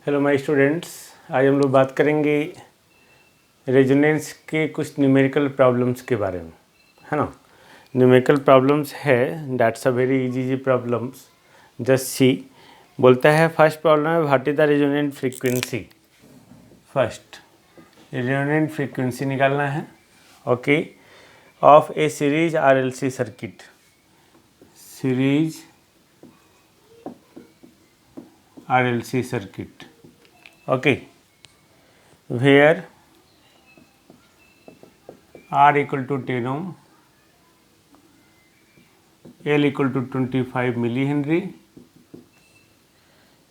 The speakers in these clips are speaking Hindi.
हेलो माय स्टूडेंट्स, आज हम लोग बात करेंगे रेजोनेंस के कुछ न्यूमेरिकल प्रॉब्लम्स के बारे में, है ना। न्यूमेरिकल प्रॉब्लम्स है, that's a very easy problems, just see. बोलता है फर्स्ट प्रॉब्लम है what is the resonant frequency. First resonant frequency निकालना है, okay, of A series RLC circuit. Series RLC circuit, okay, where R equal to 10 ohm, L equal to 25 millihenry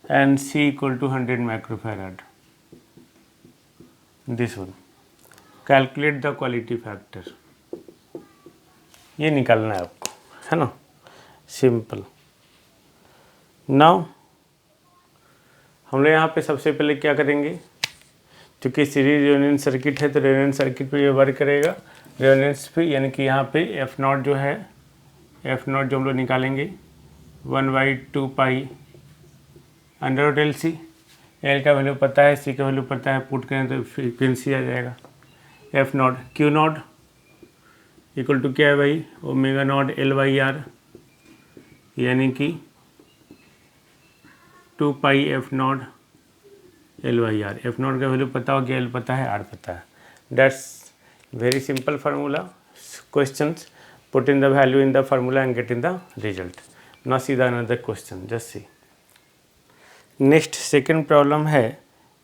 and C equal to 100 microfarad. This one. Calculate the quality factor. ये निकालना है आपको, है ना, सिंपल। नाउ हम लोग यहाँ पे सबसे पहले क्या करेंगे, क्योंकि सीरीज रेजोनेंस सर्किट है तो रेजोनेंस सर्किट पे ये वर्क करेगा। रेजोनेंस पे यानी कि यहाँ पे एफ नॉट जो है, एफ नॉट जो हम लोग निकालेंगे 1/2 pi under root L C. L का वैल्यू पता है, सी का वैल्यू पता है, पुट करें तो फ्रीक्वेंसी आ जाएगा। F naught Q naught equal to क्या है भाई, ओमेगा नॉट L/R, यानी कि 2 pi F naught L/R। F naught का वैल्यू पता हो गया, एल पता है, आर पता है। That's very simple formula questions. Put in the value in the formula and get in the result. Now see the another question, just see. Next second problem है,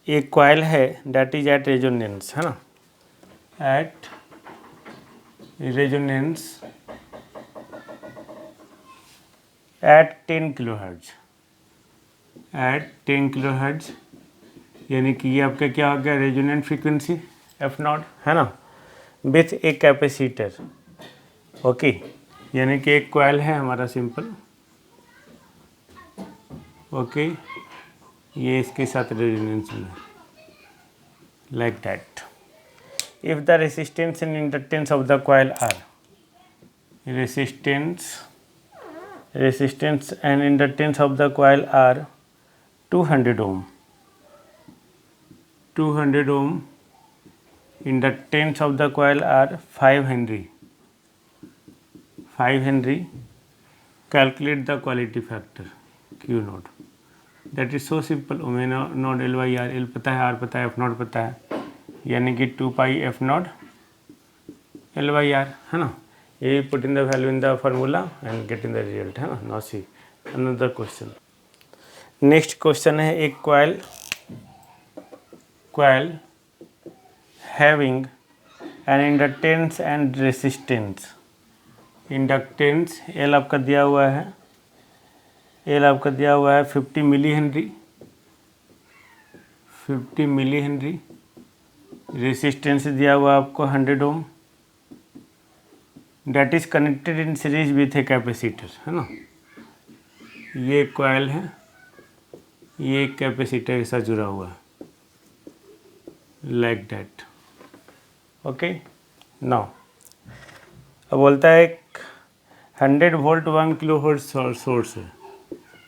एक कॉइल है दैट इज एट रेजोनेंस, है ना, at resonance at 10 kilohertz, at 10 kilohertz, यानी कि ये आपका क्या हो गया, रेजोनेंट फ्रीक्वेंसी एफ नॉट, है ना, विथ ए कैपेसिटर, ओके, यानी कि एक कॉइल है हमारा सिंपल, ओके, ये इसके साथ रेजोनेंस में, like that. If the resistance and inductance of the coil are, resistance and inductance of the coil are 200 ohm, 200 ohm, inductance of the coil are 5 Henry, 5 Henry. Calculate the quality factor Q naught. That is so simple, omega naught L/R, L पता है, R पता है, F नॉट पता है, यानी कि 2 पाई F नॉट L/R, है ना। ये put in the value in the formula and get in the result, है ना। Now see another question. Next question है, एक coil having an inductance and resistance, inductance L आपका दिया हुआ है, L आपका दिया हुआ है 50 milli henry, 50 milli henry, resistance दिया हुआ आपको 100 ohm, that is connected in series with a capacitor, है ना। ये कॉइल है, ये कैपेसिटर के साथ जुड़ा हुआ है, लाइक दैट, ओके। नाउ अब बोलता है 100 वोल्ट 1 किलो हर्ट्ज सोर्स है,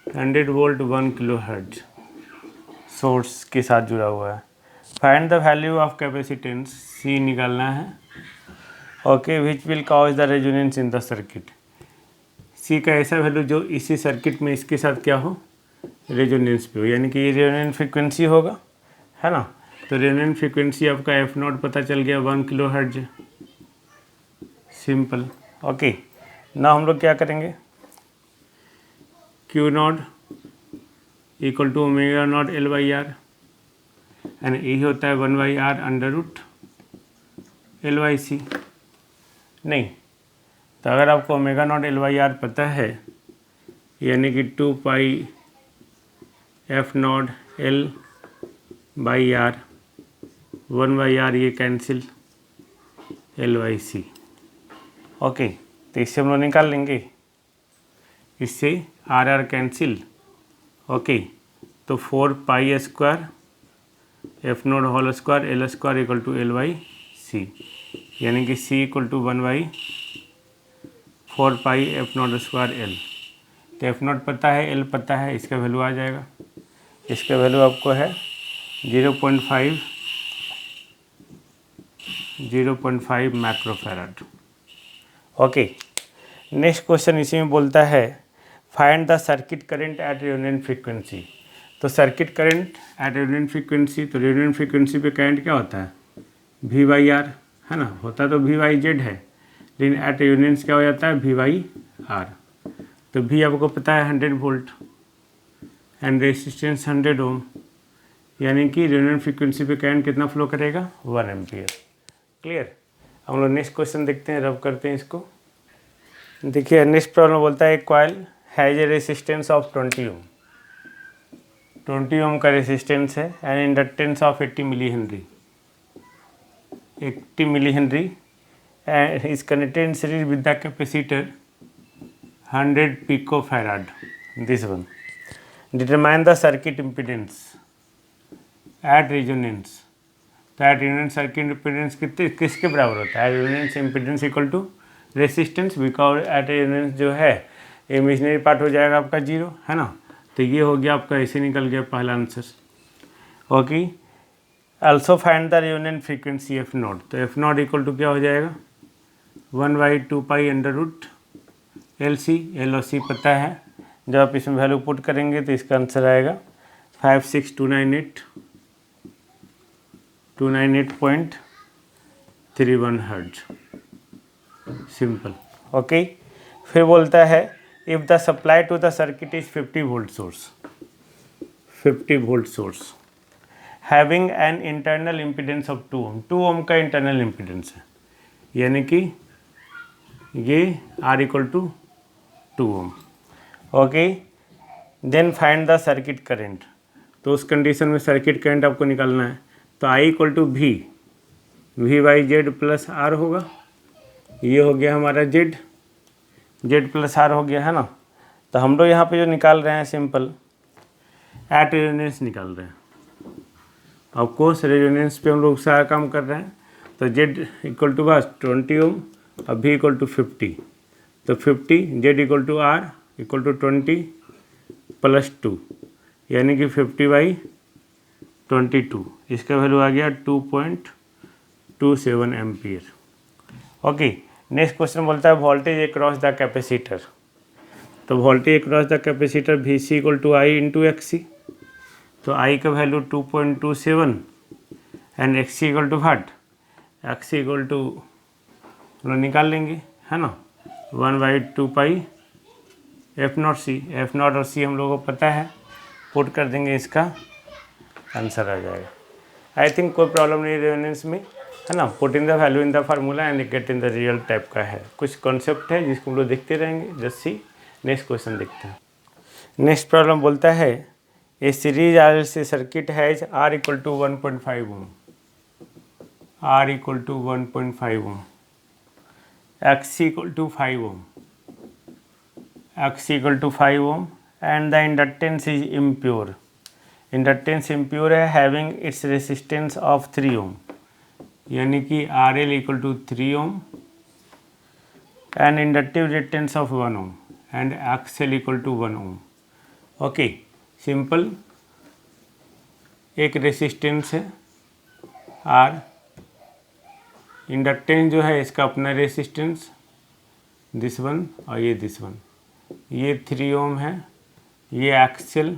100 वोल्ट 1 किलो हर्ट्ज सोर्स के साथ जुड़ा हुआ है। Find the value of capacitance, C निकालना है, okay, which will cause the resonance in the circuit. C का ऐसा वैल्यू जो इसी सर्किट में इसके साथ क्या हो, रेजोनेंस पे हो, यानी कि ये रेजोनेंट फ्रीक्वेंसी होगा, है ना। तो रेजोनेंट फ्रीक्वेंसी आपका एफ नॉट पता चल गया, 1 किलो हर्ट्ज, सिंपल, ओके। ना हम लोग क्या करेंगे, Q naught equal to omega naught L/R, and यही होता है 1/R अंडर रूट L/C। नहीं तो अगर आपको ओमेगा नॉट L/R पता है, यानी कि 2 pi F naught L/R, 1/R ये कैंसिल L/C, ओके। तो इससे हम लोग निकाल लेंगे, इससे R कैंसिल, ओके। तो 4 pi square f naught whole square L square equal to L/C, यानी कि C equal to 1/4 pi F naught square L। तो एफ नॉट पता है, L पता है, इसका वैल्यू आ जाएगा। इसका वैल्यू आपको है 0.5 माइक्रोफैराड। ओके, नेक्स्ट क्वेश्चन इसी में बोलता है find the circuit current at resonant frequency. तो circuit current at resonant frequency, तो रेजोनेंट फ्रीक्वेंसी पे करंट क्या होता है? V/R, है ना, होता तो V/Z है, लेकिन एट रेजोनेंस क्या हो जाता है? V/R। तो V आपको पता है 100 वोल्ट एंड रेजिस्टेंस 100 ओम, यानी कि रेजोनेंट फ्रीक्वेंसी पे करंट कितना फ्लो करेगा? 1 एम्पियर। क्लियर। हम लोग नेक्स्ट क्वेश्चन देखते हैं, रब करते हैं इसको। देखिए नेक्स्ट प्रॉब्लम बोलता है एक coil has a resistance of 20 ohm, 20 ohm का रेसिस्टेंस है and inductance of 80 millihenry, 80 millihenry and is connected in series with the capacitor 100 picofarad. This one. Determine the circuit impedance at resonance. तो एट रेजोनेंस सर्किट इम्पीडेंस किसके बराबर होता है? Resonance impedance equal to resistance, because at resonance जो है इमेजिनरी पार्ट हो जाएगा आपका 0, है ना। तो ये हो गया आपका, ऐसे निकल गया पहला answer. Okay, also find the resonant frequency f naught. तो एफ नॉट इक्वल टू क्या हो जाएगा? 1/2 pi under root LC, L और C पता है। जब आप इसमें वैल्यू पुट करेंगे तो इसका आंसर आएगा 56298.31 हर्ट्ज। सिंपल। ओके, फिर बोलता है if the supply to the circuit is 50 volt source, 50 volt source having an internal impedance of 2 ohm, 2 ohm का इंटरनल इम्पीडेंस है, यानी कि ये R equal to 2 ohm. Okay, then find the circuit current. तो उस कंडीशन में सर्किट करंट आपको निकालना है। तो I equal to V/Z plus R होगा। ये हो गया हमारा Z प्लस R हो गया, है ना। तो हम लोग यहाँ पे जो निकाल रहे हैं सिंपल एट रेजोनेंस निकाल रहे हैं। ऑफकोर्स रेजोनेंस पे हम लोग सारा काम कर रहे हैं। तो Z इक्वल टू बस 20 ओम और V इक्वल टू 50। तो 50 Z equal to R equal to 20 plus 2, यानी कि 50/22। इसका वैल्यू आ गया 2.27 एम्पियर। ओके, नेक्स्ट क्वेश्चन बोलता है वोल्टेज अक्रॉस द कैपेसिटर। तो voltage across the capacitor VC equal to I into XC। तो I का value 2.27 and XC equal to what? XC equal to हम लोग निकाल लेंगे, है ना, 1/2 पाई F0C। F0 और C हम लोगों को पता है, पुट कर देंगे, इसका आंसर आ जाएगा। आई थिंक कोई प्रॉब्लम नहीं रेजोनेंस में, है ना। Put in the value in the formula and get in the real type का है, कुछ कॉन्सेप्ट है जिसको हम लोग देखते रहेंगे। जस्ट सी नेक्स्ट क्वेश्चन देखते हैं। नेक्स्ट प्रॉब्लम बोलता है a series RLC circuit has R equal to 1.5 ohm, R equal to 1.5 ohm, XC equal to 5 ohm, XC equal to 5 ohm and the inductance is impure. Inductance impure है having its resistance of 3 ohm, यानी कि RL equal to 3 ohm and inductive reactance of 1 ohm and XL equal to 1 ohm. Okay, simple. एक रेसिस्टेंस है R, इंडक्टेंस जो है इसका अपना रेसिस्टेंस दिस वन और ये दिस वन, ये 3 ओम है, ये XL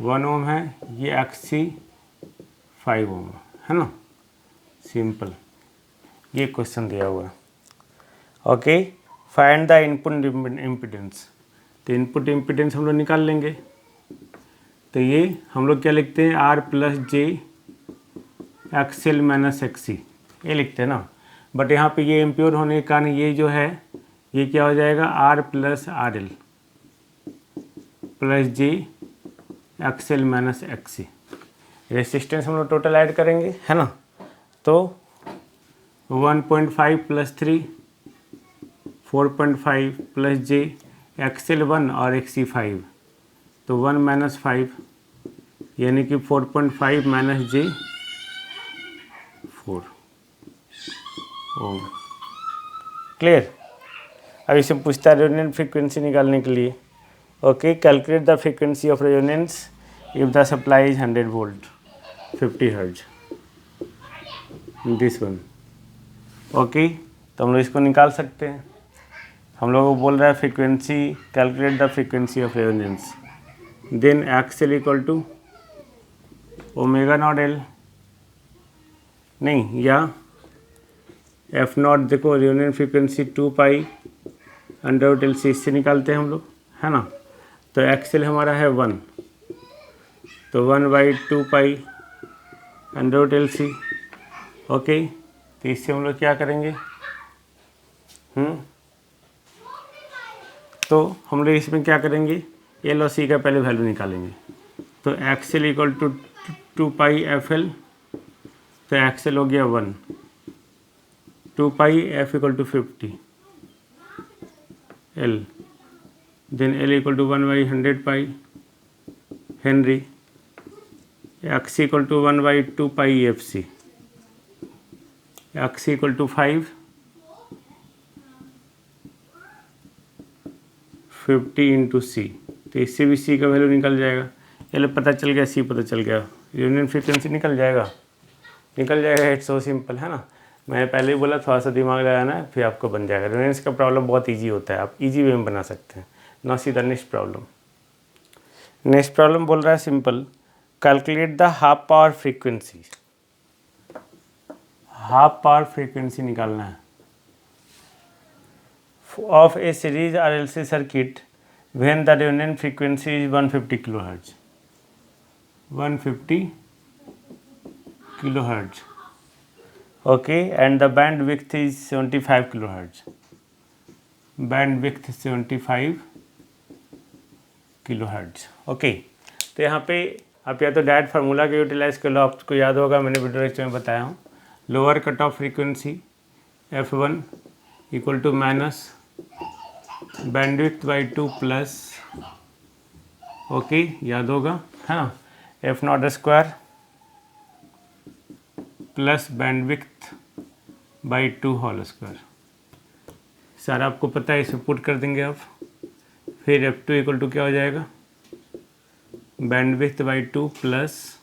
1 ओम है, ये XC 5 ओम है ना। सिंपल, ये क्वेश्चन दिया हुआ है। Okay, find the input impedance. तो इनपुट इम्पीडेंस हम लोग निकाल लेंगे। तो ये हम लोग क्या लिखते हैं? R plus J XL minus XC, ये लिखते हैं ना। बट यहाँ पे ये इम्प्योर होने के कारण ये जो है ये क्या हो जाएगा? R plus RL plus J XL minus XC। Resistance हम लोग टोटल ऐड करेंगे, है ना। तो 1.5 प्लस 3 4.5 प्लस J XL 1 और XC 5, तो 1 माइनस 5 यानी कि 4.5 माइनस J 4 ओम। क्लियर। अब इसे पूछता है रेजोनेंट फ्रीक्वेंसी निकालने के लिए। Okay, calculate the frequency of resonance if the supply is 100 volt 50 hertz, this one, okay. तो हम लोग इसको निकाल सकते हैं। हम लोग को बोल रहा है frequency, calculate the frequency of resonance, then XL equal to omega naught L, नहीं, या एफ नॉट, देखो resonance frequency 2 pi under root L C, इससे निकालते हैं हम लोग, है ना। तो एक्सएल हमारा है 1, तो 1/2 pi under root L C, okay. तो इससे हम लोग क्या करेंगे, तो हम लोग इसमें क्या करेंगे, एल और सी का पहले वैल्यू निकालेंगे। तो XL equal to 2 pi F L, तो एक्सएल हो गया 1, 2 pi F equal to 50 L, then L equal to 1/100 pi henry, X equal to 1/2 pi F C, X equal to 50 into C. तो इससे भी सी का वैल्यू निकल जाएगा, एल पता चल गया, सी पता चल गया, यूनियन फ्रीक्वेंसी निकल जाएगा, इट्स सो सिंपल, है ना। मैंने पहले ही बोला थोड़ा सा दिमाग लगाना है, फिर आपको बन जाएगा। रेजोनेंस का प्रॉब्लम बहुत इजी होता है, आप इजी वे में बना सकते हैं। ना सीधा नेक्स्ट प्रॉब्लम बोल रहा है simple, calculate the half power frequency, half power frequency निकालना है of A series RLC circuit when the resonant frequency is 150 kilohertz, 150 kilohertz, okay, and the bandwidth is 75 kilohertz, bandwidth 75 kilohertz, okay. तो यहाँ पे आप या तो डायरेक्ट फार्मूला का यूटिलाइज कर लो, आपको याद होगा, मैंने वीडियो लेक्चर में बताया हूँ। Lower cut off frequency F1 equal to minus bandwidth by 2 plus, okay, याद होगा, है ना, f naught square plus bandwidth by 2 whole square, सारा आपको पता है, इसे पुट कर देंगे आप। फिर F2 इक्वल टू क्या हो जाएगा, bandwidth by 2 plus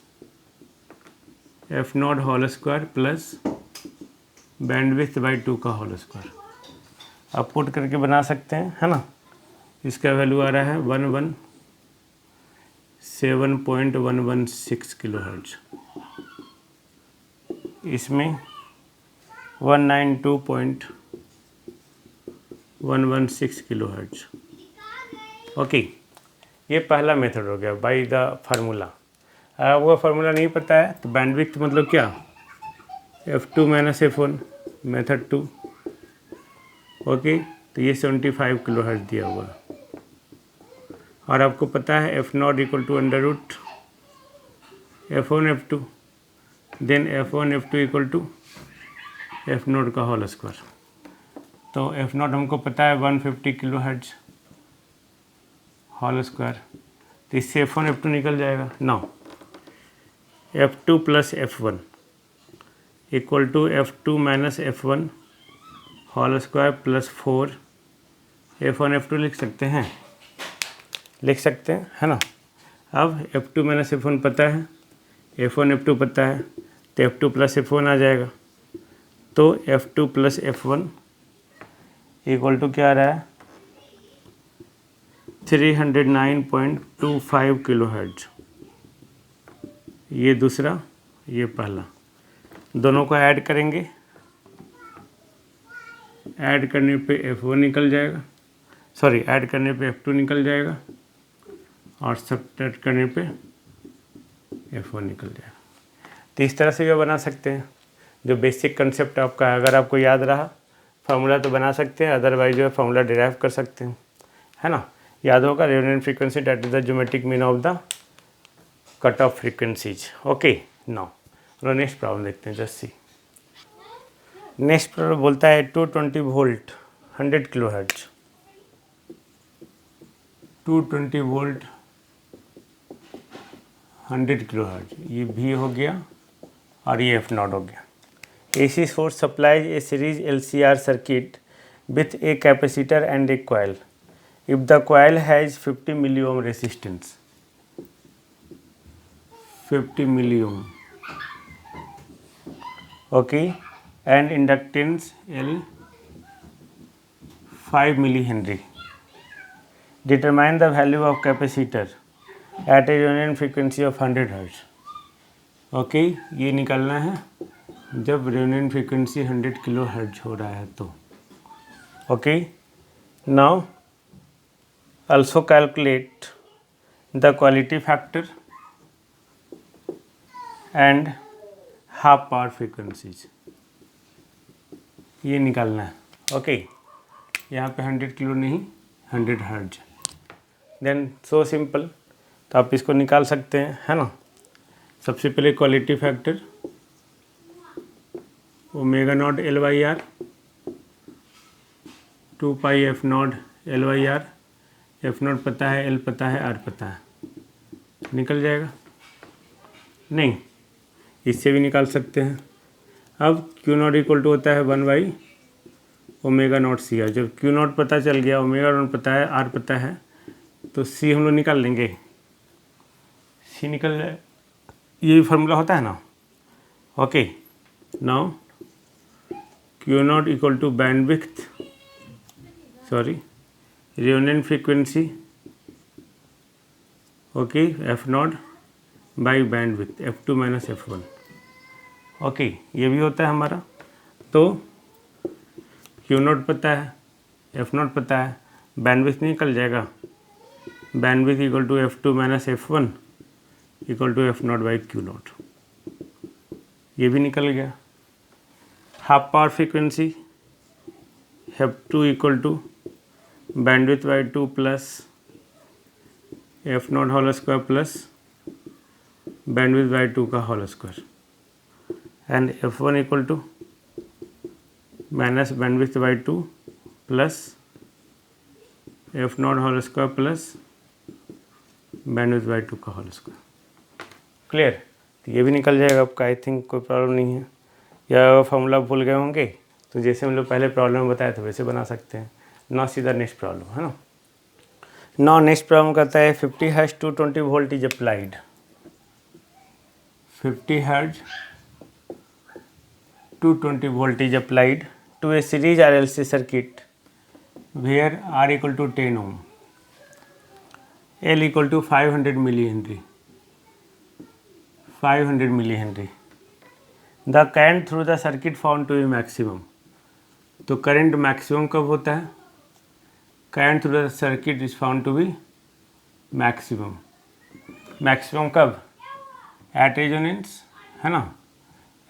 f naught whole square plus bandwidth by 2 का होल स्क्वायर, आप पुट करके बना सकते हैं, है ना। इसका वैल्यू आ रहा है 117.116 किलोहर्ट्ज, इसमें 192.116 किलोहर्ट्ज, ओके। ये पहला मेथड हो गया बाय द फार्मूला। अगर आपको फार्मूला नहीं पता है तो बैंडविड्थ मतलब क्या, F2 minus F1, method 2, okay. तो ये 75 किलोहर्ट्ज दिया हुआ है, और आपको पता है f naught equal to under root F1 F2, then F1 F2 equal to f naught का होल स्क्वायर। तो एफ नॉट हमको पता है 150 किलोहर्ट्ज होल स्क्वायर, तो इससे F1 F2 निकल जाएगा। Now F2 plus F1 equal to F2 minus F1 whole square plus 4 F1 F2 लिख सकते हैं, है ना। अब F2 माइनस F1 पता है, F1 F2 पता है, तो F2 प्लस F1 आ जाएगा। तो F2 plus F1 equal to क्या आ रहा है, 309.25 किलोहर्ट्ज, ये दूसरा, ये पहला, दोनों को ऐड करेंगे, ऐड करने पे F1 निकल जाएगा, ऐड करने पे F2 निकल जाएगा, और सब्ट्रैक्ट करने पे F1 निकल जाएगा। तो इस तरह से भी बना सकते हैं, जो बेसिक कंसेप्ट आपका है। अगर आपको याद रहा फार्मूला तो बना सकते हैं, अदरवाइज जो है फार्मूला डिराइव कर सकते हैं, है ना। याद होगा resonant frequency that is the geometric mean of the cut off frequencies, okay. Now next problem देखते हैं, जस्ट सी। नेक्स्ट प्रॉब्लम बोलता है 220 वोल्ट 100 किलोहर्ट्ज, 220 वोल्ट 100 किलोहर्ट्ज, ये भी हो गया और ये एफ नॉट हो गया। AC source supplies a series LCR circuit with a capacitor and a coil. If the coil has 50 milliohm resistance, 50 milliohm. Okay, and inductance L 5 millihenry. Determine the value of capacitor at a resonant frequency of 100 Hz. Okay, ये निकालना है जब resonant frequency 100 किलो हर्ट्ज हो रहा है तो. Okay, now also calculate the quality factor and half power frequencies, ये निकालना है. ओके, यहाँ पे 100 किलो नहीं 100 हर्ट्ज. देन सो सिंपल, तो आप इसको निकाल सकते हैं, है ना. सबसे पहले quality factor omega naught L by R 2 pi F naught L by R. F naught पता है, एल पता है, आर पता है, निकल जाएगा. नहीं, इससे भी निकाल सकते हैं. अब क्यू नॉट इक्वल टू होता है 1 by omega naught C R. जब क्यू नॉट पता चल गया, ओमेगा नॉट पता है, आर पता है, तो सी हम लोग निकाल लेंगे. सी निकल जाए, यही फार्मूला होता है ना. Okay, now Q naught equal to bandwidth, sorry resonant frequency, okay, f naught by bandwidth F2 minus F1. Okay, ये भी होता है हमारा. तो Q नॉट पता है, F नॉट पता है, बैंडविड्थ निकल जाएगा. Bandwidth equal to F2 minus F1 equal to F naught by Q naught. ये भी निकल गया. Half power frequency F2 equal to bandwidth by 2 plus F naught whole square plus bandwidth by 2 का whole square. And F1 equal to minus bandwidth by 2 plus F naught whole square plus bandwidth by 2 का होल स्क्वायर. क्लियर. तो ये भी निकल जाएगा आपका. आई थिंक कोई प्रॉब्लम नहीं है. या फॉर्मूला भूल गए होंगे तो जैसे हम लोग पहले प्रॉब्लम बताए थे वैसे बना सकते हैं. ना सीधा नेक्स्ट प्रॉब्लम, है ना. नाउ नेक्स्ट प्रॉब्लम करता है 50 hertz 220 volt is applied. 50 hertz 220 voltage applied to a series RLC circuit where R equal to 10 ohm, L equal to 500 millihenry. 500 millihenry. The current through the circuit found to be maximum. तो करंट मैक्सिमम कब होता है? Current through the circuit is found to be maximum. Maximum कब? एट रेजोनेंस, है ना.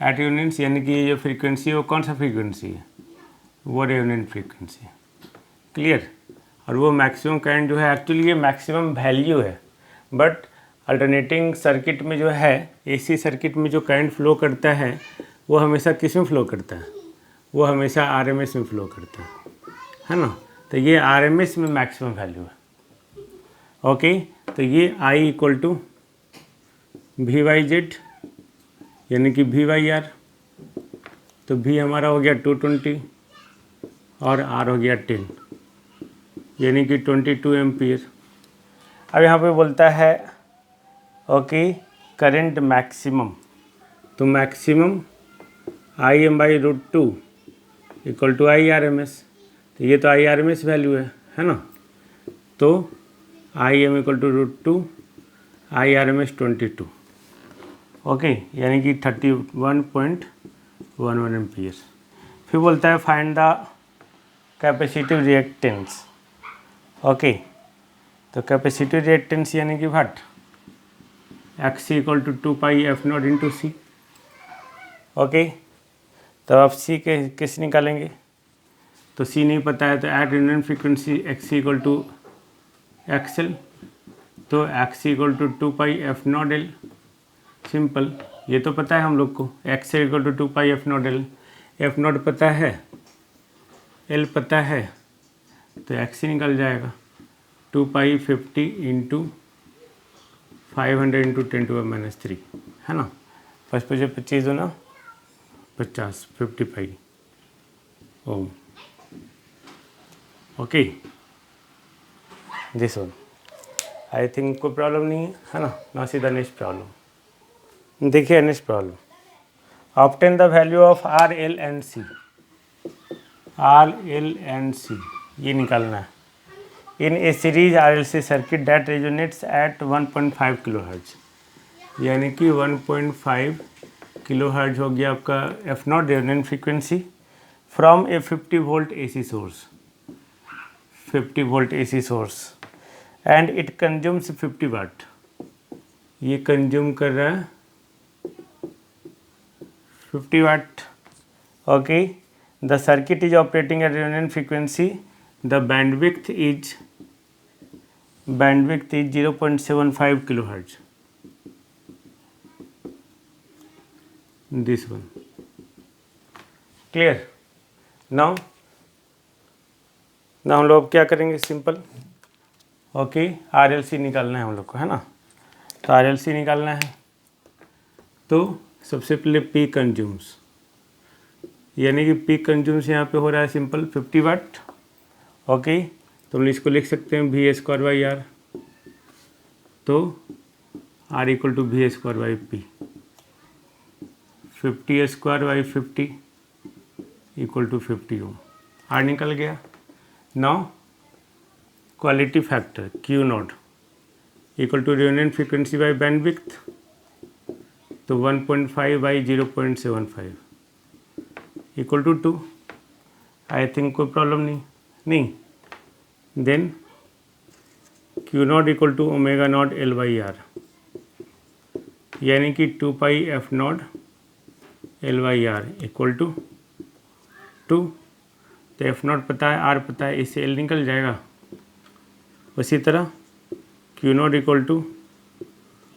एट रेजोनेंस यानी कि ये जो फ्रीक्वेंसी है वो कौन सा फ्रीक्वेंसी है? वो रेजोनेंट फ्रीक्वेंसी. क्लियर. और वो मैक्सिमम करंट जो है एक्चुअली ये मैक्सिमम वैल्यू है, बट अल्टरनेटिंग सर्किट में जो है एसी सर्किट में जो करंट फ्लो करता है वो हमेशा किस में फ्लो करता है? वो हमेशा आरएमएस में फ्लो करता है ना. तो ये आरएमएस में मैक्सिमम वैल्यू है. ओके, तो ये I equal to V by Z यानी कि वी वाई आर. तो वी हमारा हो गया 220 और आर हो गया 10 यानी कि 22 एम्पियर. अब यहाँ पे बोलता है ओके करंट मैक्सिमम. तो maximum I M by root 2 equal to I R M S. तो ये तो I R M S value है ना. तो I M equal to root 2 I R M S 22. Okay, यानी कि 31.11 एम्पियर. फिर बोलता है find the capacitive reactance. Okay, तो कैपेसिटिव रिएक्टेंस यानी कि what? X equal to 2 pi F naught into C. Okay, तो आप सी के किस निकालेंगे? तो सी नहीं पता है, तो at resonant frequency X equal to XL. तो X equal to 2 pi F naught L. Simple, ये तो पता है हम लोग को. X equal to 2 pi F naught L. F naught पता है, एल पता है, तो एक्स ही निकल जाएगा. 2 pi 50 into 500 into 10 to minus 3, है ना. 25 हो ना 50, 55 ohm. Okay, this one I think कोई प्रॉब्लम नहीं है ना. ना सीधा नेक्स्ट प्रॉब्लम. देखिए next problem, obtain the value of R L and C. R L and C ये निकालना है in a series R L C circuit that resonates at 1.5 kilo hertz, यानी कि 1.5 किलो हर्ज हो गया आपका F naught resonant frequency from a 50 volt A C source, 50 volt A C source and it consumes 50 watt. ये कंज्यूम कर रहा है 50 watt. Okay, the circuit is operating at resonant frequency, the bandwidth is 0.75 kilo hertz, this one clear. Now हम लोग क्या करेंगे, simple. Okay, R L C निकालना है हम लोग को, है ना। तो आर एल सी निकालना है तो सबसे पहले पी कंज्यूम्स, यानी कि पी कंज्यूम्स यहाँ पे हो रहा है सिंपल 50 वाट। ओके, तो हम इसको लिख सकते हैं वी स्क्वायर बाई आर, तो R equal to V square by P, 50 square by 50 equal to 50 ohm. R निकल गया। Now quality factor Q naught equal to resonant frequency by bandwidth, तो 1.5 by 0.75 equal to 2। I think कोई प्रॉब्लम नहीं। Then Q naught equal to omega naught L by R, यानी कि 2 pi F naught L by R equal to 2। तो एफ नॉट पता है, आर पता है, इससे एल निकल जाएगा। उसी तरह Q naught equal to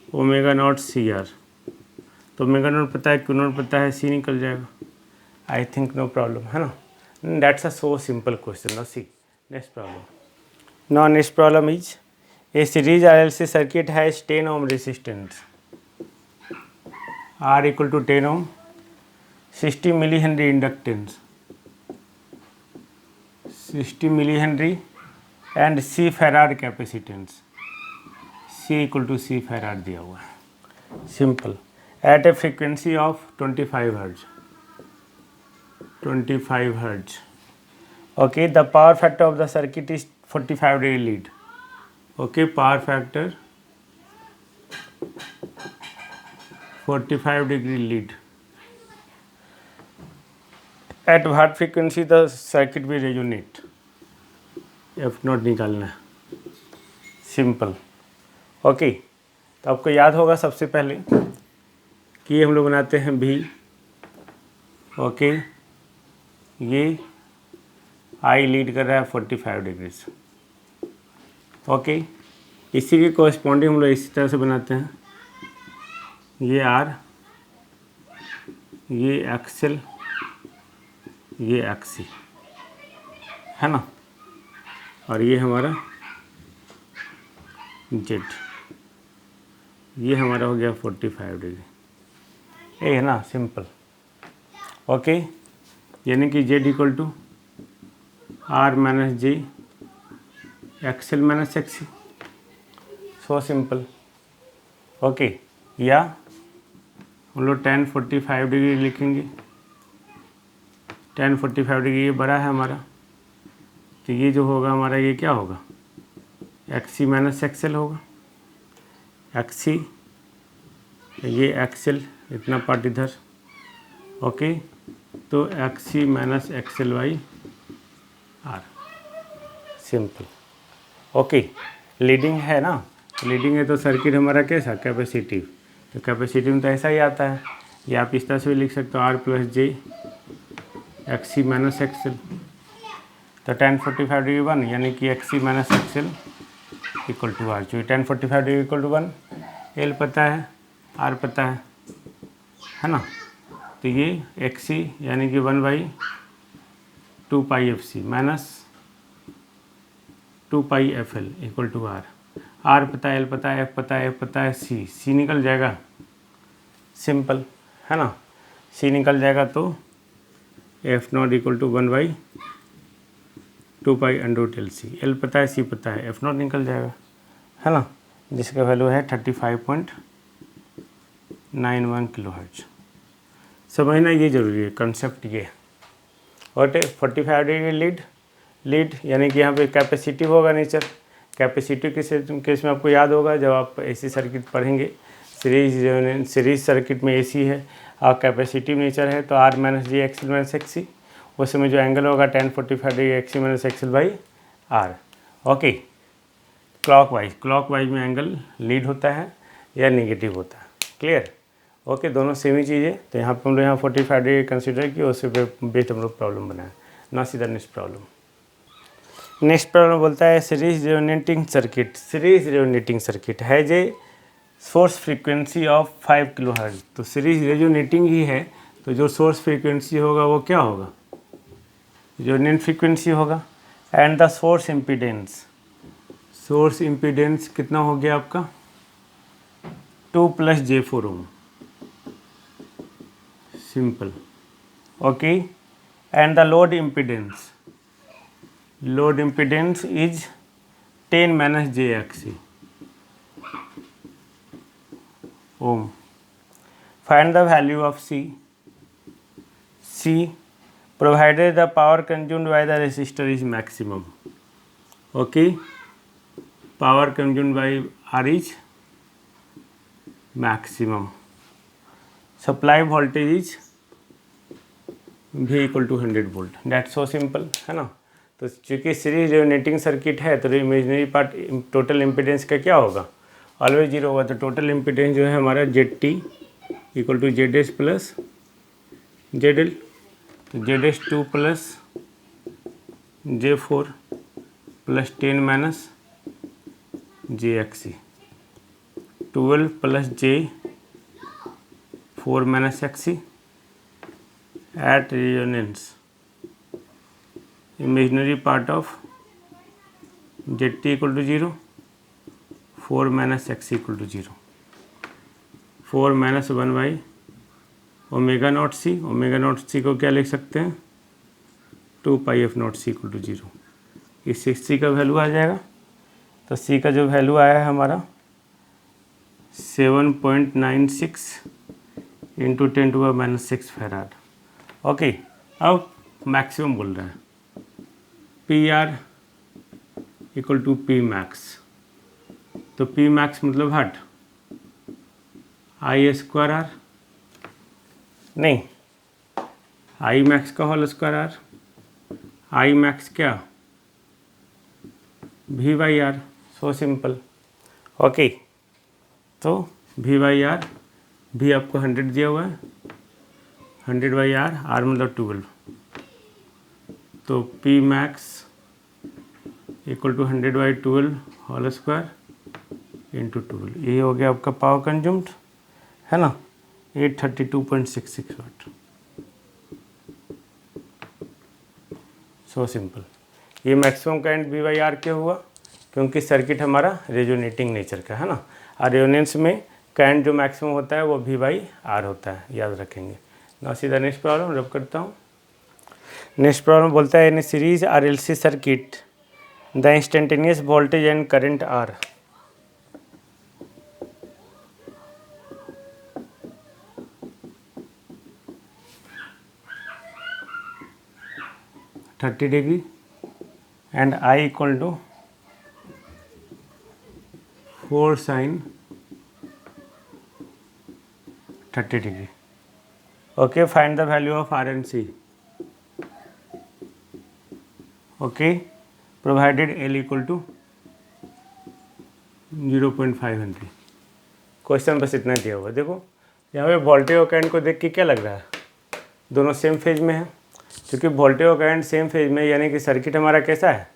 omega naught C R, तो ओमेगा नॉट पता है, क्यू नॉट पता है, सी निकल जाएगा। आई थिंक नो प्रॉब्लम, है ना। That's a so simple question. Now see next problem. Now next problem is a series R L C circuit has 10 ohm resistance, R equal to 10 ohm, 60 millihenry inductance, 60 millihenry and C farad capacitance, C equal to C farad दिया हुआ है। Simple, at a frequency of 25 hertz, 25 hertz. Okay, the power factor of the circuit is 45 degree lead. Okay, power factor 45 degree lead. At what frequency the circuit will resonate? F not निकालना है, सिंपल। ओके, तो आपको याद होगा सबसे पहले कि हम लोग बनाते हैं भी। ओके, ये आई लीड कर रहा है 45 डिग्रीज। ओके, इसी के कोरस्पॉन्डिंग हम लोग इसी तरह से बनाते हैं, ये आर, ये एक्सेल, ये एक्सी, है ना, और ये हमारा जेड, ये हमारा हो गया 45 डिग्री। ये है ना, सिंपल। ओके, यानी कि Z equal to R minus J XL minus XC, so simple. Okay, या हम लोग tan 45 डिग्री लिखेंगे, tan 45 डिग्री ये बड़ा है हमारा, तो ये जो होगा हमारा ये क्या होगा, एक्सी माइनस एक्सेल होगा। एक्सी, ये एक्सेल, इतना पार्ट इधर। ओके, तो XC minus XL by R, simple. Okay, leading है ना, लीडिंग है तो सर्किट हमारा कैसा, कैपेसिटिव। तो कैपेसिटिव में तो ऐसा ही आता है, या आप इस तरह से भी लिख सकते हो R plus J XC minus XL. तो tan 45 डिग्री 1, यानी कि XC minus XL equal to R, जो tan 45 degree equal to 1, L पता है, आर पता है ना। तो ये एक्सी यानी कि 1/2 pi F C minus 2 pi F L equal to R. R पता है, एल पता है, एफ पता है, एफ पता है, सी निकल जाएगा, सिंपल, है ना। सी निकल जाएगा तो F naught equal to 1/2 pi under L C. L पता है, सी पता है, एफ नॉट निकल जाएगा, है ना, जिसका वैल्यू है 35.9 91 किलो हर्ट्ज। समझना ये जरूरी है, कंसेप्ट ये। और 45 डिग्री लीड यानी कि यहाँ पे कैपेसिटिव होगा नेचर। कैपेसिटिव के केस में आपको याद होगा जब आप एसी सर्किट पढ़ेंगे, सीरीज सर्किट में एसी है और कैपेसिटिव नेचर है तो R minus J XL minus XC, उस समय जो एंगल होगा tan 45 degree XC minus XL by R. Okay, clockwise में एंगल लीड होता है या नेगेटिव होता है, क्लियर। ओके, दोनों सेम ही चीज़ है। तो यहाँ पर हम लोग यहाँ 45 डिग्री कंसिडर किया, उससे बेस्ड हम लोग प्रॉब्लम बनाया ना। सीधा नेक्स्ट प्रॉब्लम बोलता है सीरीज रेजोनेटिंग सर्किट है J source frequency of 5 kilo hertz. तो सीरीज रेजोनेटिंग ही है तो जो सोर्स फ्रीक्वेंसी होगा वो क्या होगा, रेजोनेंट फ्रीक्वेंसी होगा। एंड द सोर्स इम्पीडेंस कितना हो गया आपका 2 + J4 ohm, simple. Okay, and the load impedance is 10 - JXC ohm. Find the value of C provided the power consumed by the resistor is maximum. Okay, power consumed by R is maximum. Supply voltage is V = 100 volt. That's so simple, है ना। तो चूँकि सीरीज रेजोनेटिंग सर्किट है तो इमेजिनरी पार्ट टोटल इम्पीडेंस का क्या होगा, ऑलवेज 0 होगा। तो टोटल इम्पीडेंस जो है हमारा ZT = ZS + ZL, तो ZS2 + J4 + 10 - JXC, 12 + J4 - XC at resonance, imaginary part of ZT = 0, 4 - XC = 0, 4 - 1/ω0 C। ω0 C को क्या लिख सकते हैं 2πf0 C = 0। इस 60 का वैल्यू आ जाएगा। तो C का जो वैल्यू आया है हमारा 7.96 × 10⁻⁶ फैराड। ओके, अब मैक्सिमम बोल रहा है PR = Pmax। तो Pmax मतलब हट I² नहीं, I max का whole square R, I max क्या V/R, सो सिंपल। ओके, तो V/R, V आपको 100 दिया हुआ है, 100/R, R मतलब 12। तो Pmax = 100/12 होल स्क्वायर × 12। ये हो गया आपका पावर कंज्यूम्ड, है ना, 832.66 वाट। So simple. ये मैक्सिमम करंट V/R क्यों हुआ, क्योंकि सर्किट हमारा रेजोनेटिंग नेचर का है ना, और रेजोनेंस में करंट जो मैक्सिमम होता है वो V/R होता है, याद रखेंगे ना। सीधा नेक्स्ट प्रॉब्लम रब करता हूँ। नेक्स्ट प्रॉब्लम बोलता है in series RLC circuit the instantaneous voltage and current are. Degree and I = 4 sin 30 degree. Okay, find the value of R and C। Okay, provided L = 0.5 henry. Question बस इतना दिया हुआ। देखो यहाँ पे वोल्टेज और करंट को देख के क्या लग रहा है, दोनों सेम फेज में है। क्योंकि वोल्टेज और करंट सेम फेज में यानी कि सर्किट हमारा कैसा है,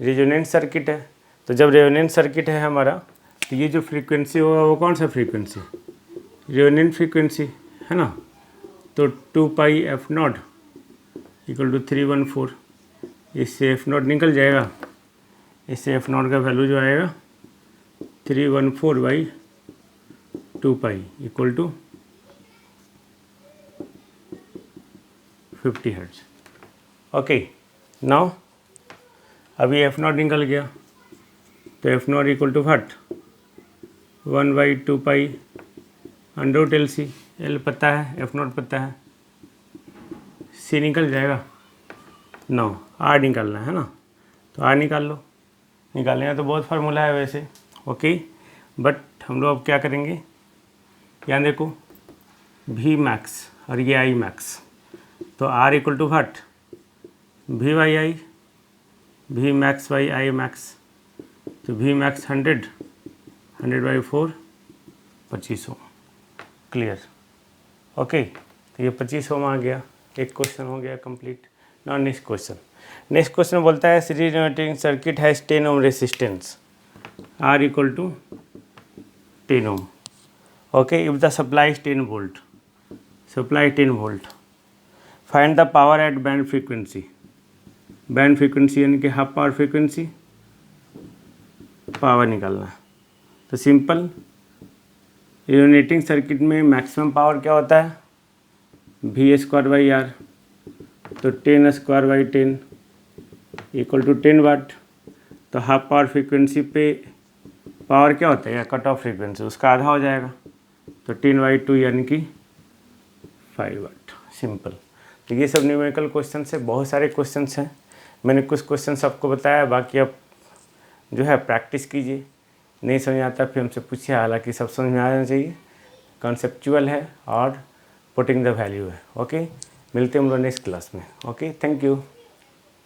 रेजोनेंट सर्किट है। तो जब रेजोनेंट सर्किट है हमारा तो ये जो फ्रीक्वेंसी होगा वो कौन सा फ्रीक्वेंसी, रेजोनेंट फ्रीक्वेंसी, है ना। तो 2πf0 = 314। इससे f0 निकल जाएगा, इससे f0 का वैल्यू जो आएगा 314/2π = 50 हर्ट्ज। ओके, नाउ अभी f0 निकल गया तो f0 = 1/2π under root LC, L पता है, F0 पता है, C निकल जाएगा, 9, R निकालना है ना, तो R निकाल लो। निकालने का तो बहुत फार्मूला है वैसे, ओके, बट हम लोग अब क्या करेंगे, यहाँ देखो V मैक्स और ये I मैक्स, तो R equal to what, V by I, V max by I max, तो V max 100, 100 by 4, 2500, clear, okay. तो ये 2500 में आ गया, एक क्वेश्चन हो गया complete. Now next question, next question बोलता है series generating circuit has 10 ohm resistance, R equal to 10 ohm, okay, if the supply is 10 volt, supply 10 volt, find the power at band frequency, band frequency यानी कि हाफ पावर फ्रीक्वेंसी, पावर निकालना है। तो सिंपल, रेजोनेटिंग सर्किट में मैक्सिमम पावर क्या होता है, V² बाई R, तो 10² बाई 10 इक्वल टू 10 वाट। तो हाफ पावर फ्रीक्वेंसी पे पावर क्या होता है, या कट ऑफ फ्रीक्वेंसी, उसका आधा हो जाएगा, तो 10/2 यानी कि 5 वाट, सिंपल। तो ये सब न्यूमेरिकल क्वेश्चन है, बहुत सारे क्वेश्चन हैं, मैंने कुछ क्वेश्चन आपको बताया, बाकी आप जो है प्रैक्टिस कीजिए, नहीं समझ आता फिर हमसे पूछिए, हालांकि सब समझ में आना चाहिए, कॉन्सेप्चुअल है और पुटिंग द वैल्यू है, ओके। मिलते हैं हम लोग नेक्स्ट क्लास में, ओके, थैंक यू।